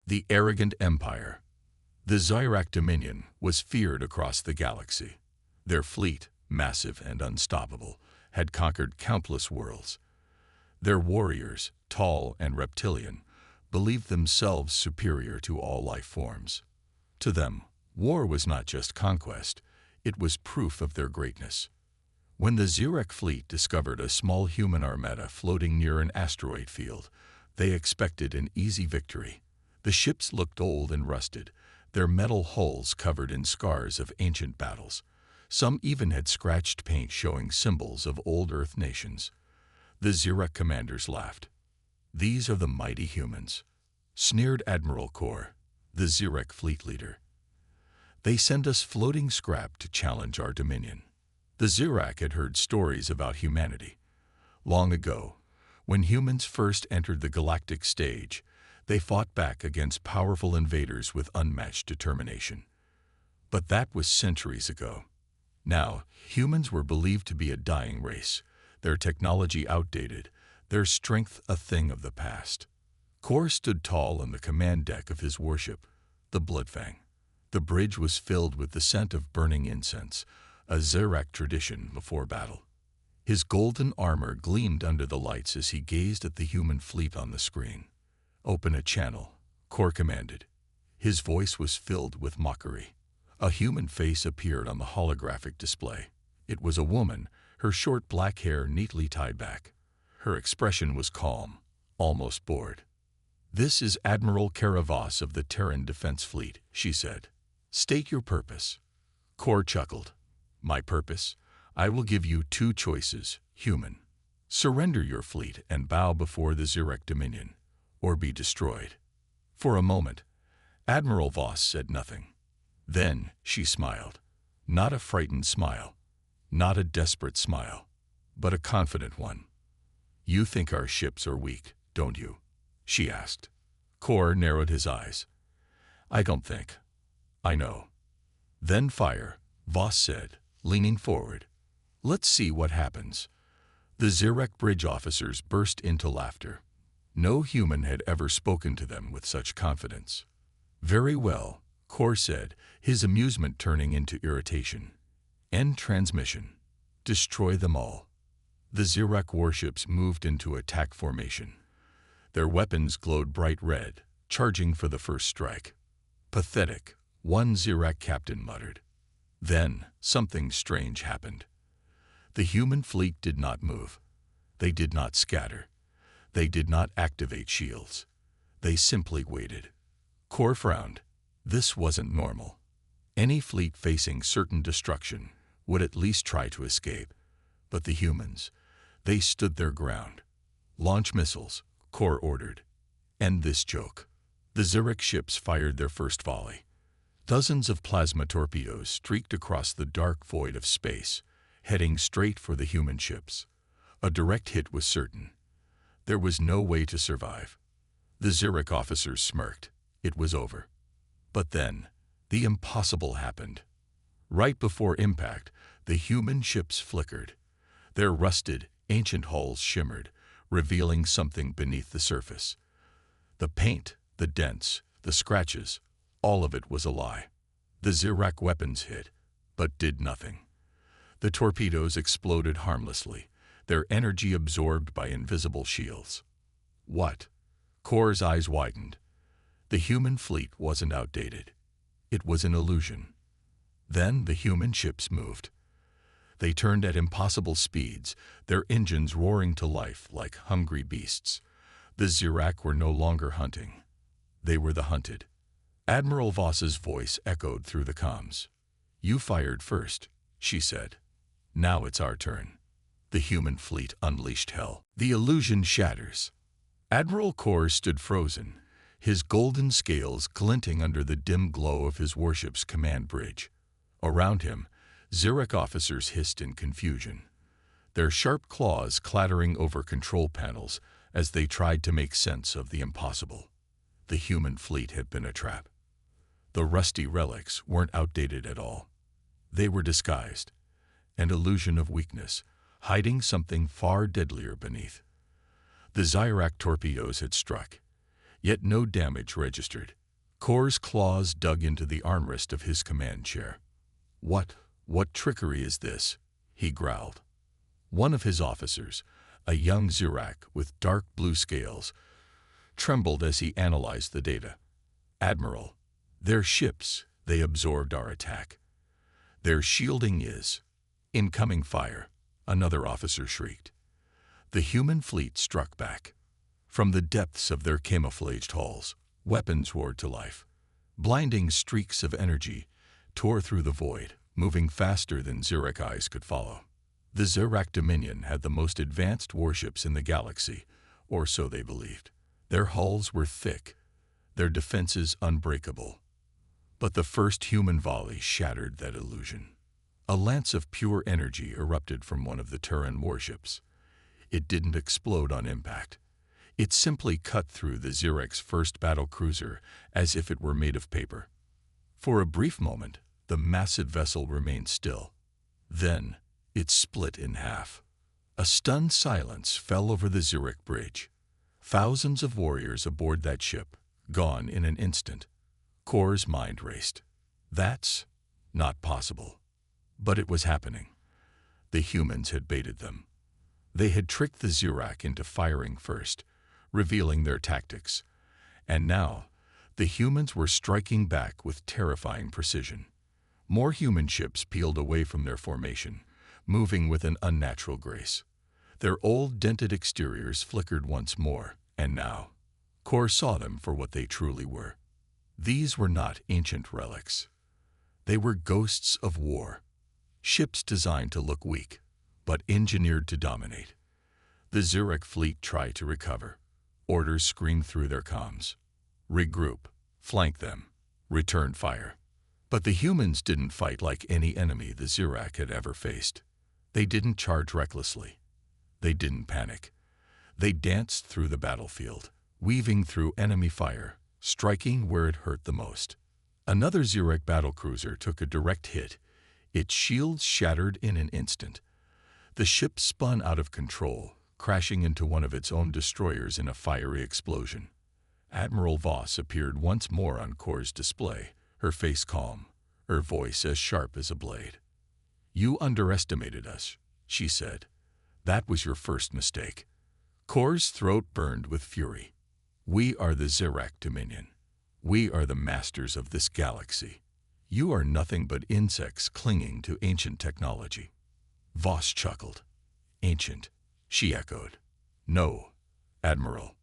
The arrogant empire. The Zyrak Dominion was feared across the galaxy. Their fleet, massive and unstoppable, had conquered countless worlds. Their warriors, tall and reptilian, believed themselves superior to all life forms. To them, war was not just conquest, it was proof of their greatness. When the Zyrak fleet discovered a small human armada floating near an asteroid field, they expected an easy victory. The ships looked old and rusted, their metal hulls covered in scars of ancient battles. Some even had scratched paint showing symbols of old Earth nations. The Zyrak commanders laughed. "These are the mighty humans," sneered Admiral Kor, the Zyrak fleet leader. "They send us floating scrap to challenge our dominion." The Zyrak had heard stories about humanity. Long ago, when humans first entered the galactic stage, they fought back against powerful invaders with unmatched determination. But that was centuries ago. Now, humans were believed to be a dying race, their technology outdated, their strength a thing of the past. Kor stood tall on the command deck of his warship, the Bloodfang. The bridge was filled with the scent of burning incense, a Zyrak tradition before battle. His golden armor gleamed under the lights as he gazed at the human fleet on the screen. "Open a channel," Kor commanded. His voice was filled with mockery. A human face appeared on the holographic display. It was a woman, her short black hair neatly tied back. Her expression was calm, almost bored. "This is Admiral Karavas of the Terran Defense Fleet," she said. "State your purpose." Kor chuckled. "My purpose? I will give you two choices, human. Surrender your fleet and bow before the Zyrak Dominion, or be destroyed." For a moment, Admiral Voss said nothing. Then she smiled. Not a frightened smile, not a desperate smile, but a confident one. "You think our ships are weak, don't you?" she asked. Kor narrowed his eyes. "I don't think. I know." "Then fire," Voss said, leaning forward. "Let's see what happens." The Zyrak bridge officers burst into laughter. No human had ever spoken to them with such confidence. "Very well," Kor said, his amusement turning into irritation. "End transmission. Destroy them all." The Zyrak warships moved into attack formation. Their weapons glowed bright red, charging for the first strike. "Pathetic," one Zyrak captain muttered. Then something strange happened. The human fleet did not move. They did not scatter. They did not activate shields. They simply waited. Kor frowned. This wasn't normal. Any fleet facing certain destruction would at least try to escape. But the humans, they stood their ground. "Launch missiles," Kor ordered. "End this joke." The Zyrak ships fired their first volley. Dozens of plasma torpedoes streaked across the dark void of space, heading straight for the human ships. A direct hit was certain. There was no way to survive. The Zyrak officers smirked. It was over. But then, the impossible happened. Right before impact, the human ships flickered. Their rusted, ancient hulls shimmered, revealing something beneath the surface. The paint, the dents, the scratches, all of it was a lie. The Zyrak weapons hit, but did nothing. The torpedoes exploded harmlessly, their energy absorbed by invisible shields. What? Kor's eyes widened. The human fleet wasn't outdated. It was an illusion. Then the human ships moved. They turned at impossible speeds, their engines roaring to life like hungry beasts. The Zyrak were no longer hunting. They were the hunted. Admiral Voss's voice echoed through the comms. "You fired first," she said. "Now it's our turn." The human fleet unleashed hell. The illusion shatters. Admiral Kor stood frozen, his golden scales glinting under the dim glow of his warship's command bridge. Around him, Zyrak officers hissed in confusion, their sharp claws clattering over control panels as they tried to make sense of the impossible. The human fleet had been a trap. The rusty relics weren't outdated at all. They were disguised, an illusion of weakness, hiding something far deadlier beneath. The Zyrak torpedoes had struck, yet no damage registered. Kor's claws dug into the armrest of his command chair. What trickery is this?" he growled. One of his officers, a young Zirak with dark blue scales, trembled as he analyzed the data. "Admiral, their ships, they absorbed our attack. Their shielding is incoming fire," another officer shrieked. The human fleet struck back. From the depths of their camouflaged hulls, weapons roared to life. Blinding streaks of energy tore through the void, moving faster than Zirak eyes could follow. The Zirak Dominion had the most advanced warships in the galaxy, or so they believed. Their hulls were thick, their defenses unbreakable. But the first human volley shattered that illusion. A lance of pure energy erupted from one of the Terran warships. It didn't explode on impact. It simply cut through the Zirak's first battle cruiser as if it were made of paper. For a brief moment, the massive vessel remained still. Then, it split in half. A stunned silence fell over the Zirak bridge. Thousands of warriors aboard that ship, gone in an instant. Kor's mind raced. That's not possible. But it was happening. The humans had baited them. They had tricked the Zirak into firing first, revealing their tactics. And now, the humans were striking back with terrifying precision. More human ships peeled away from their formation, moving with an unnatural grace. Their old dented exteriors flickered once more, and now, Kor saw them for what they truly were. These were not ancient relics. They were ghosts of war. Ships designed to look weak, but engineered to dominate. The Zirak fleet tried to recover. Orders screamed through their comms. Regroup, flank them, return fire. But the humans didn't fight like any enemy the Zirak had ever faced. They didn't charge recklessly. They didn't panic. They danced through the battlefield, weaving through enemy fire, striking where it hurt the most. Another Zirak battlecruiser took a direct hit. Its shields shattered in an instant. The ship spun out of control, crashing into one of its own destroyers in a fiery explosion. Admiral Voss appeared once more on Kor's display, her face calm, her voice as sharp as a blade. "You underestimated us," she said. "That was your first mistake." Kor's throat burned with fury. "We are the Zirak Dominion. We are the masters of this galaxy. You are nothing but insects clinging to ancient technology." Voss chuckled. "Ancient," she echoed. "No, Admiral.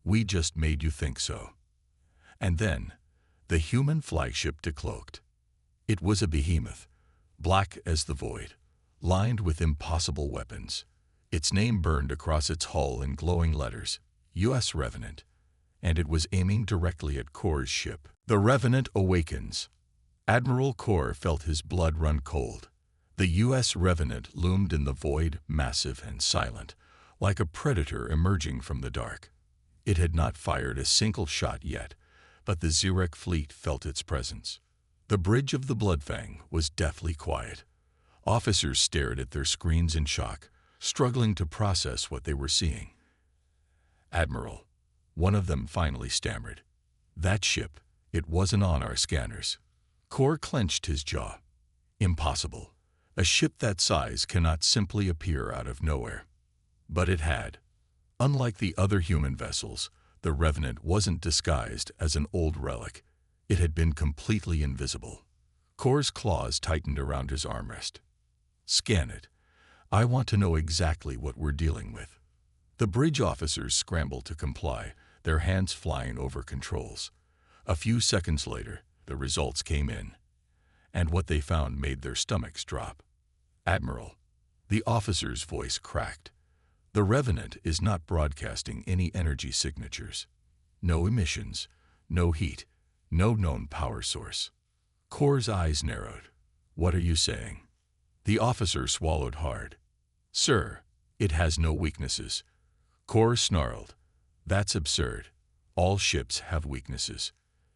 We just made you think so." And then, the human flagship decloaked. It was a behemoth, black as the void, lined with impossible weapons. Its name burned across its hull in glowing letters, U.S. Revenant, and it was aiming directly at Kor's ship. The Revenant awakens. Admiral Kor felt his blood run cold. The U.S. Revenant loomed in the void, massive and silent, like a predator emerging from the dark. It had not fired a single shot yet, but the Zirak fleet felt its presence. The bridge of the Bloodfang was deathly quiet. Officers stared at their screens in shock, struggling to process what they were seeing. "Admiral," one of them finally stammered. "That ship, it wasn't on our scanners." Kor clenched his jaw. Impossible. A ship that size cannot simply appear out of nowhere. But it had. Unlike the other human vessels, the Revenant wasn't disguised as an old relic. It had been completely invisible. Kor's claws tightened around his armrest. "Scan it. I want to know exactly what we're dealing with." The bridge officers scrambled to comply, their hands flying over controls. A few seconds later, the results came in, and what they found made their stomachs drop. "Admiral," the officer's voice cracked. "The Revenant is not broadcasting any energy signatures. No emissions, no heat, no known power source." Kor's eyes narrowed. "What are you saying?" The officer swallowed hard. "Sir, it has no weaknesses." Kor snarled. "That's absurd. All ships have weaknesses."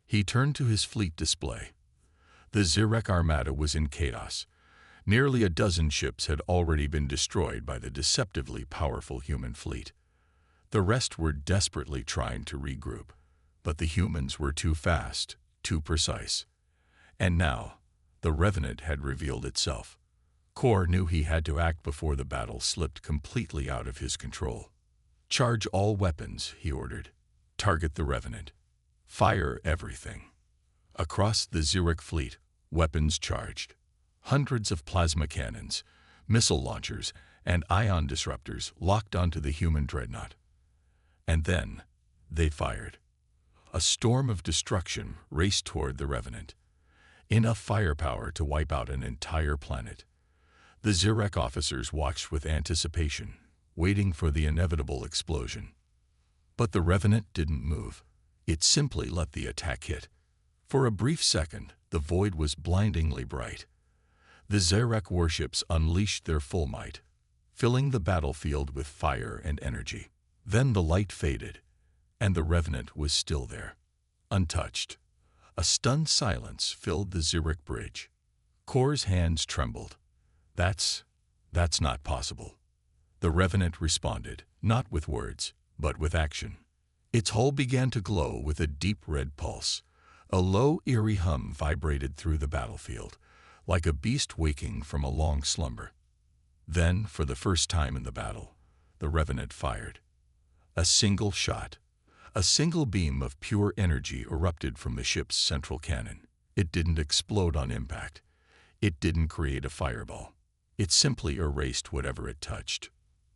He turned to his fleet display. The Zirak armada was in chaos. Nearly a dozen ships had already been destroyed by the deceptively powerful human fleet. The rest were desperately trying to regroup. But the humans were too fast, too precise. And now, the Revenant had revealed itself. Kor knew he had to act before the battle slipped completely out of his control. "Charge all weapons," he ordered. "Target the Revenant. Fire everything." Across the Zurich fleet, weapons charged. Hundreds of plasma cannons, missile launchers, and ion disruptors locked onto the human dreadnought. And then, they fired. A storm of destruction raced toward the Revenant. Enough firepower to wipe out an entire planet. The Zurich officers watched with anticipation, waiting for the inevitable explosion. But the Revenant didn't move. It simply let the attack hit. For a brief second, the void was blindingly bright. The Zurich warships unleashed their full might, filling the battlefield with fire and energy. Then the light faded, and the Revenant was still there, untouched. A stunned silence filled the Zurich bridge. Kor's hands trembled. That's not possible." The Revenant responded, not with words, but with action. Its hull began to glow with a deep red pulse. A low, eerie hum vibrated through the battlefield, like a beast waking from a long slumber. Then, for the first time in the battle, the Revenant fired. A single shot. A single beam of pure energy erupted from the ship's central cannon. It didn't explode on impact. It didn't create a fireball. It simply erased whatever it touched.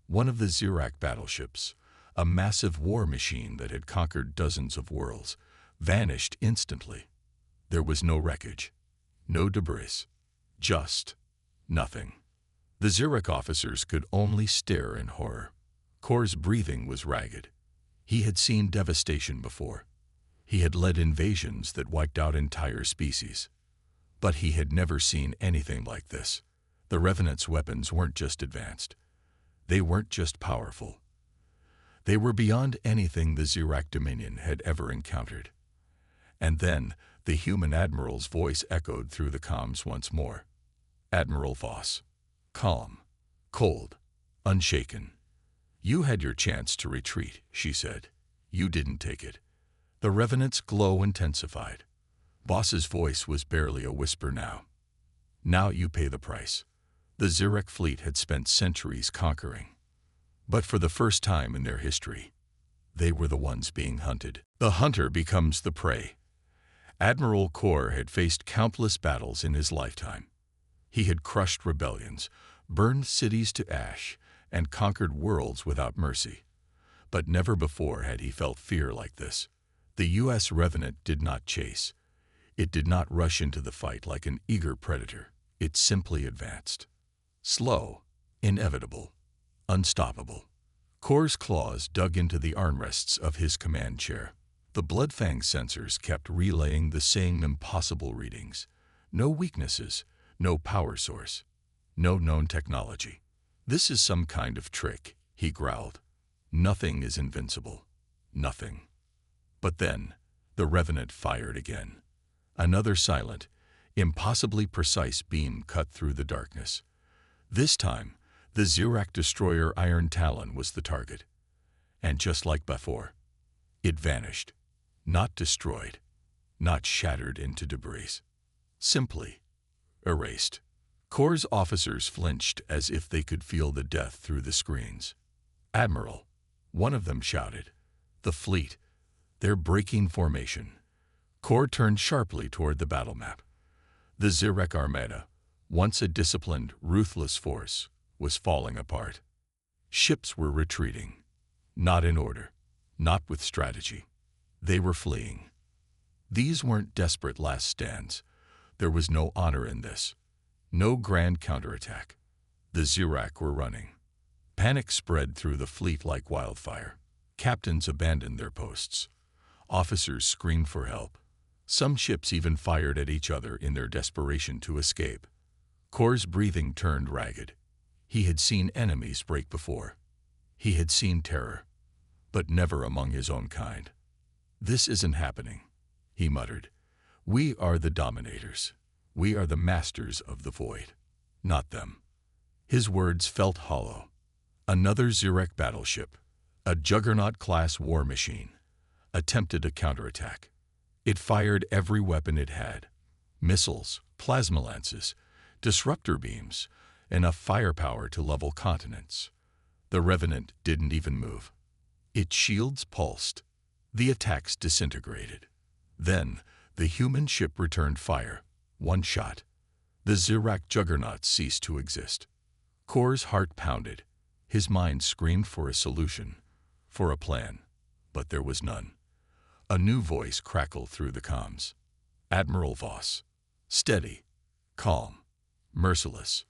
One of the Zurich battleships, a massive war machine that had conquered dozens of worlds, vanished instantly. There was no wreckage, no debris, just nothing. The Zurich officers could only stare in horror. Kor's breathing was ragged. He had seen devastation before. He had led invasions that wiped out entire species. But he had never seen anything like this. The Revenant's weapons weren't just advanced. They weren't just powerful. They were beyond anything the Zurich Dominion had ever encountered. And then, the human admiral's voice echoed through the comms once more. Admiral Voss. Calm, cold, unshaken. "You had your chance to retreat," she said. "You didn't take it." The Revenant's glow intensified. Voss's voice was barely a whisper now. "Now you pay the price." The Zurich fleet had spent centuries conquering. But for the first time in their history, they were the ones being hunted. The hunter becomes the prey. Admiral Kor had faced countless battles in his lifetime. He had crushed rebellions, burned cities to ash, and conquered worlds without mercy. But never before had he felt fear like this. The U.S. Revenant did not chase. It did not rush into the fight like an eager predator. It simply advanced. Slow, inevitable, unstoppable. Kor's claws dug into the armrests of his command chair. The Bloodfang sensors kept relaying the same impossible readings. No weaknesses, no power source, no known technology. "This is some kind of trick," he growled. "Nothing is invincible. Nothing." But then, the Revenant fired again. Another silent, impossibly precise beam cut through the darkness. This time, the Zurich destroyer Iron Talon was the target. And just like before, it vanished. Not destroyed, not shattered into debris. Simply erased. Kor's officers flinched as if they could feel the death through the screens. "Admiral," one of them shouted. "The fleet. They're breaking formation." Kor turned sharply toward the battle map. The Zurich armada, once a disciplined, ruthless force, was falling apart. Ships were retreating. Not in order, not with strategy. They were fleeing. These weren't desperate last stands. There was no honor in this. No grand counterattack. The Zurich were running. Panic spread through the fleet like wildfire. Captains abandoned their posts. Officers screamed for help. Some ships even fired at each other in their desperation to escape. Kor's breathing turned ragged. He had seen enemies break before. He had seen terror, but never among his own kind. "This isn't happening," he muttered. "We are the dominators. We are the masters of the void, not them." His words felt hollow. Another Zurich battleship, a Juggernaut-class war machine, attempted a counterattack. It fired every weapon it had: missiles, plasma lances, disruptor beams, enough firepower to level continents. The Revenant didn't even move. Its shields pulsed. The attacks disintegrated. Then, the human ship returned fire. One shot. The Zirac juggernaut ceased to exist. Kor's heart pounded. His mind screamed for a solution, for a plan. But there was none. A new voice crackled through the comms. Admiral Voss. Steady. Calm. Merciless.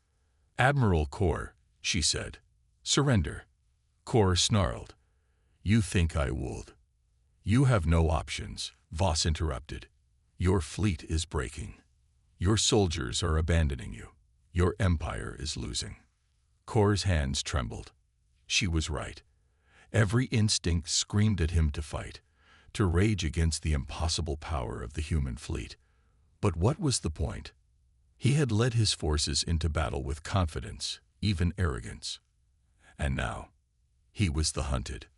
"Admiral Kor," she said. "Surrender." Kor snarled. "You think I would?" "You have no options," Voss interrupted. "Your fleet is breaking. Your soldiers are abandoning you. Your empire is losing." Kor's hands trembled. She was right. Every instinct screamed at him to fight, to rage against the impossible power of the human fleet. But what was the point? He had led his forces into battle with confidence, even arrogance. And now, he was the hunted.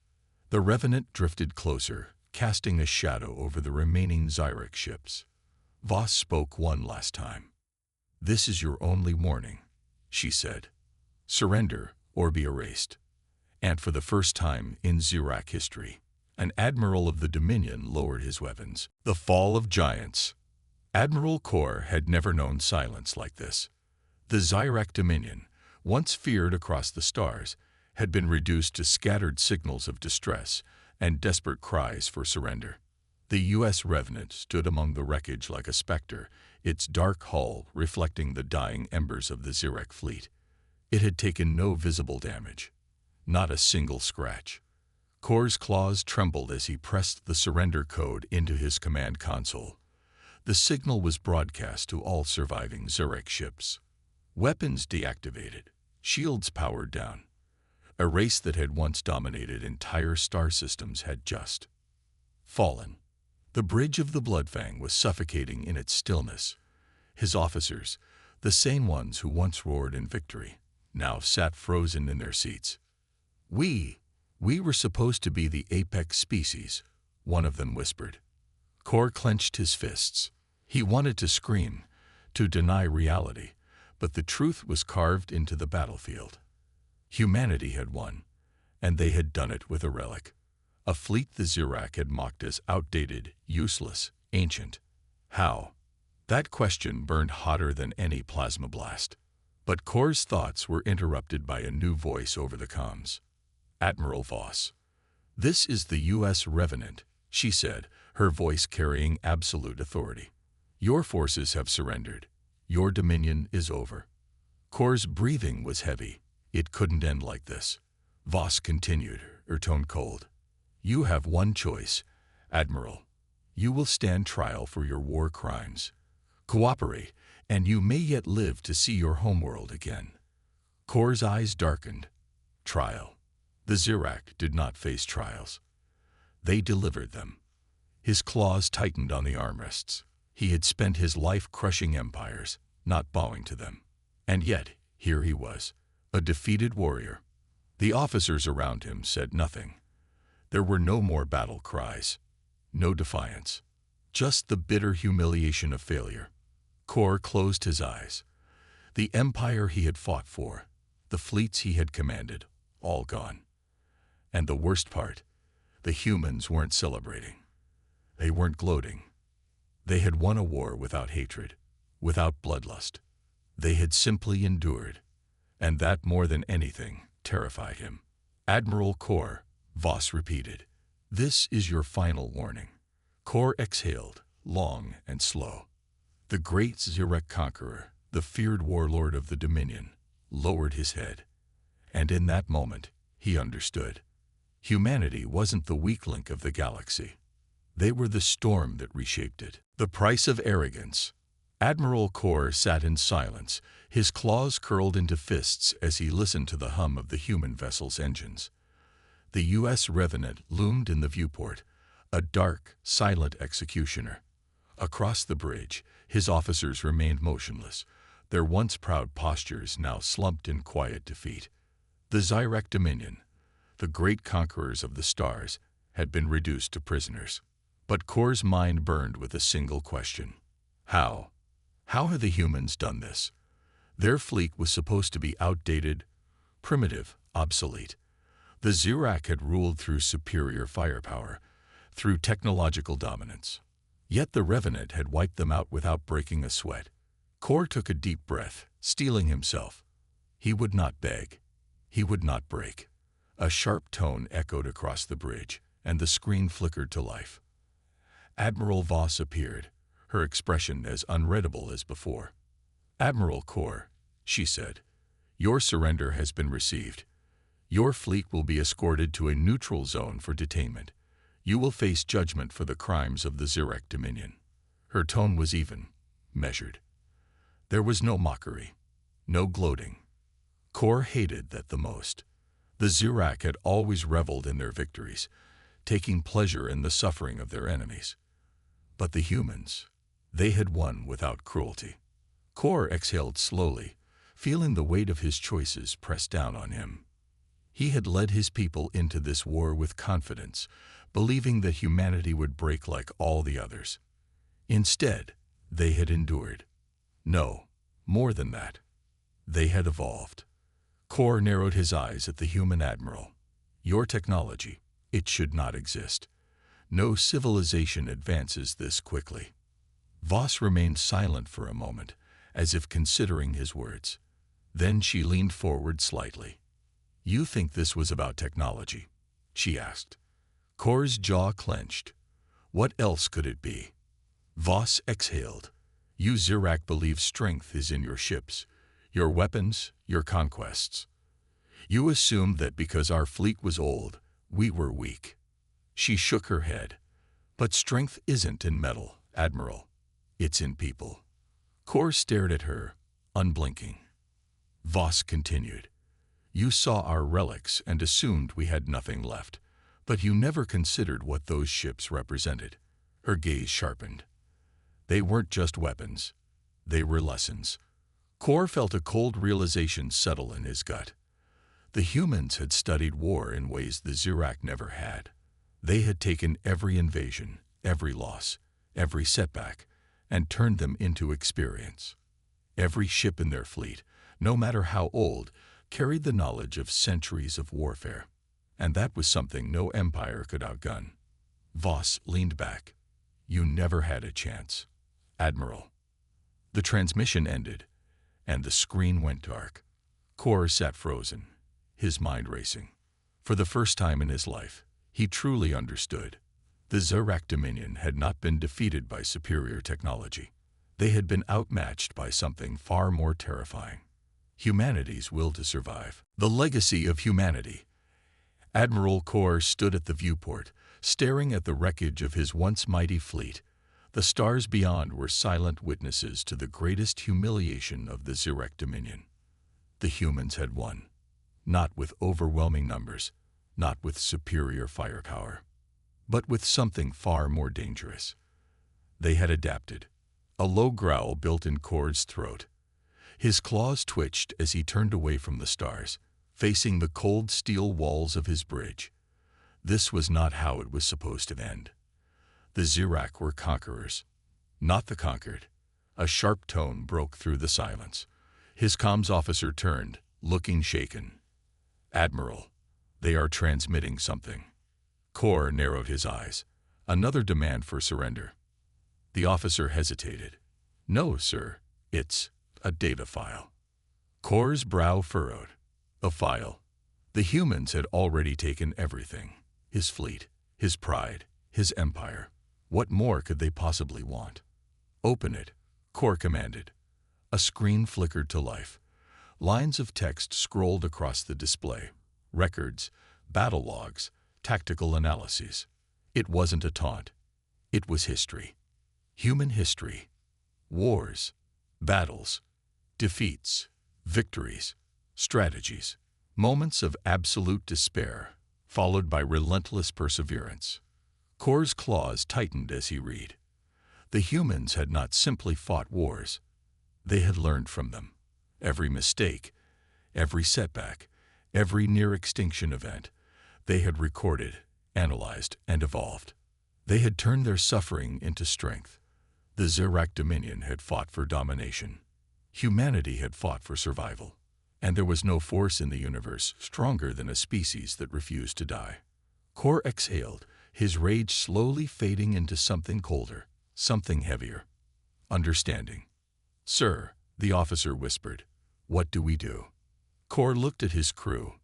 The Revenant drifted closer, casting a shadow over the remaining Zirac ships. Voss spoke one last time. "This is your only warning," she said. "Surrender or be erased." And for the first time in Zirac history, an admiral of the Dominion lowered his weapons. The fall of giants. Admiral Kor had never known silence like this. The Zirac Dominion, once feared across the stars, had been reduced to scattered signals of distress and desperate cries for surrender. The U.S. Revenant stood among the wreckage like a specter, its dark hull reflecting the dying embers of the Zirac fleet. It had taken no visible damage, not a single scratch. Kor's claws trembled as he pressed the surrender code into his command console. The signal was broadcast to all surviving Zirac ships. Weapons deactivated, shields powered down. A race that had once dominated entire star systems had just fallen. The bridge of the Bloodfang was suffocating in its stillness. His officers, the same ones who once roared in victory, now sat frozen in their seats. We were supposed to be the apex species," one of them whispered. Kor clenched his fists. He wanted to scream, to deny reality, but the truth was carved into the battlefield. Humanity had won, and they had done it with a relic. A fleet the Zirac had mocked as outdated, useless, ancient. How? That question burned hotter than any plasma blast. But Kor's thoughts were interrupted by a new voice over the comms. "Admiral Voss. This is the U.S. Revenant," she said, her voice carrying absolute authority. "Your forces have surrendered. Your dominion is over." Kor's breathing was heavy. It couldn't end like this. Voss continued, her tone cold. "You have one choice, Admiral. You will stand trial for your war crimes. Cooperate, and you may yet live to see your homeworld again." Kor's eyes darkened. Trial. The Zirac did not face trials. They delivered them. His claws tightened on the armrests. He had spent his life crushing empires, not bowing to them. And yet, here he was, a defeated warrior. The officers around him said nothing. There were no more battle cries, no defiance, just the bitter humiliation of failure. Kor closed his eyes. The empire he had fought for, the fleets he had commanded, all gone. And the worst part, the humans weren't celebrating. They weren't gloating. They had won a war without hatred, without bloodlust. They had simply endured, and that more than anything terrified him. "Admiral Kor," Voss repeated, "this is your final warning." Kor exhaled, long and slow. The great Zirac conqueror, the feared warlord of the Dominion, lowered his head. And in that moment, he understood. Humanity wasn't the weak link of the galaxy. They were the storm that reshaped it. The price of arrogance. Admiral Kor sat in silence, his claws curled into fists as he listened to the hum of the human vessel's engines. The U.S. Revenant loomed in the viewport, a dark, silent executioner. Across the bridge, his officers remained motionless, their once proud postures now slumped in quiet defeat. The Zirac Dominion, the great conquerors of the stars, had been reduced to prisoners. But Kor's mind burned with a single question. How? How had the humans done this? Their fleet was supposed to be outdated, primitive, obsolete. The Zirak had ruled through superior firepower, through technological dominance. Yet the Revenant had wiped them out without breaking a sweat. Kor took a deep breath, steeling himself. He would not beg. He would not break. A sharp tone echoed across the bridge, and the screen flickered to life. Admiral Voss appeared, her expression as unreadable as before. "Admiral Kor," she said, "your surrender has been received. Your fleet will be escorted to a neutral zone for detainment. You will face judgment for the crimes of the Zirak Dominion." Her tone was even, measured. There was no mockery, no gloating. Kor hated that the most. The Zirak had always reveled in their victories, taking pleasure in the suffering of their enemies. But the humans, they had won without cruelty. Kor exhaled slowly, feeling the weight of his choices press down on him. He had led his people into this war with confidence, believing that humanity would break like all the others. Instead, they had endured. No, more than that. They had evolved. Kor narrowed his eyes at the human admiral. "Your technology, it should not exist. No civilization advances this quickly." Voss remained silent for a moment, as if considering his words. Then she leaned forward slightly. "You think this was about technology?" she asked. Kor's jaw clenched. What else could it be? Voss exhaled. "You Zirak believe strength is in your ships, your weapons, your conquests. You assumed that because our fleet was old, we were weak." She shook her head. "But strength isn't in metal, Admiral. It's in people." Kor stared at her, unblinking. Voss continued. "You saw our relics and assumed we had nothing left, but you never considered what those ships represented." Her gaze sharpened. "They weren't just weapons. They were lessons." Kor felt a cold realization settle in his gut. The humans had studied war in ways the Zirak never had. They had taken every invasion, every loss, every setback, and turned them into experience. Every ship in their fleet, no matter how old, carried the knowledge of centuries of warfare. And that was something no empire could outgun. Voss leaned back. "You never had a chance, Admiral." The transmission ended, and the screen went dark. Kor sat frozen, his mind racing. For the first time in his life, he truly understood. The Zirak Dominion had not been defeated by superior technology. They had been outmatched by something far more terrifying. Humanity's will to survive. The legacy of humanity. Admiral Kor stood at the viewport, staring at the wreckage of his once mighty fleet. The stars beyond were silent witnesses to the greatest humiliation of the Zirak Dominion. The humans had won. Not with overwhelming numbers, not with superior firepower, but with something far more dangerous. They had adapted. A low growl built in Kor's throat. His claws twitched as he turned away from the stars, facing the cold steel walls of his bridge. This was not how it was supposed to end. The Zirak were conquerors, not the conquered. A sharp tone broke through the silence. His comms officer turned, looking shaken. "Admiral, they are transmitting something." Kor narrowed his eyes. Another demand for surrender. The officer hesitated. "No, sir, it's a data file." Kor's brow furrowed. A file. The humans had already taken everything. His fleet, his pride, his empire. What more could they possibly want? "Open it," Kor commanded. A screen flickered to life. Lines of text scrolled across the display. Records, battle logs, tactical analyses. It wasn't a taunt. It was history. Human history. Wars, battles, defeats, victories, strategies. Moments of absolute despair, followed by relentless perseverance. Kor's claws tightened as he read. The humans had not simply fought wars. They had learned from them. Every mistake, every setback, every near-extinction event, they had recorded, analyzed, and evolved. They had turned their suffering into strength. The Xerac Dominion had fought for domination. Humanity had fought for survival. And there was no force in the universe stronger than a species that refused to die. Kor exhaled, his rage slowly fading into something colder, something heavier. Understanding. "Sir," the officer whispered, "what do we do?" Kor looked at his crew.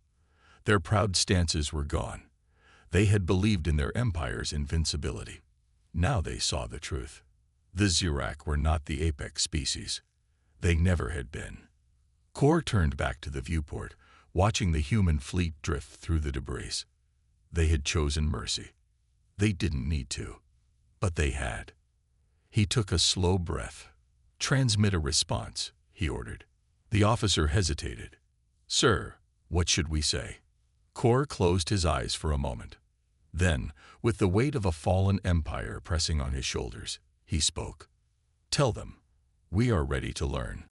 Their proud stances were gone. They had believed in their empire's invincibility. Now they saw the truth. The Xerac were not the apex species. They never had been. Kor turned back to the viewport, watching the human fleet drift through the debris. They had chosen mercy. They didn't need to, but they had. He took a slow breath. "Transmit a response," he ordered. The officer hesitated. "Sir, what should we say?" Kor closed his eyes for a moment. Then, with the weight of a fallen empire pressing on his shoulders, he spoke. "Tell them, we are ready to learn."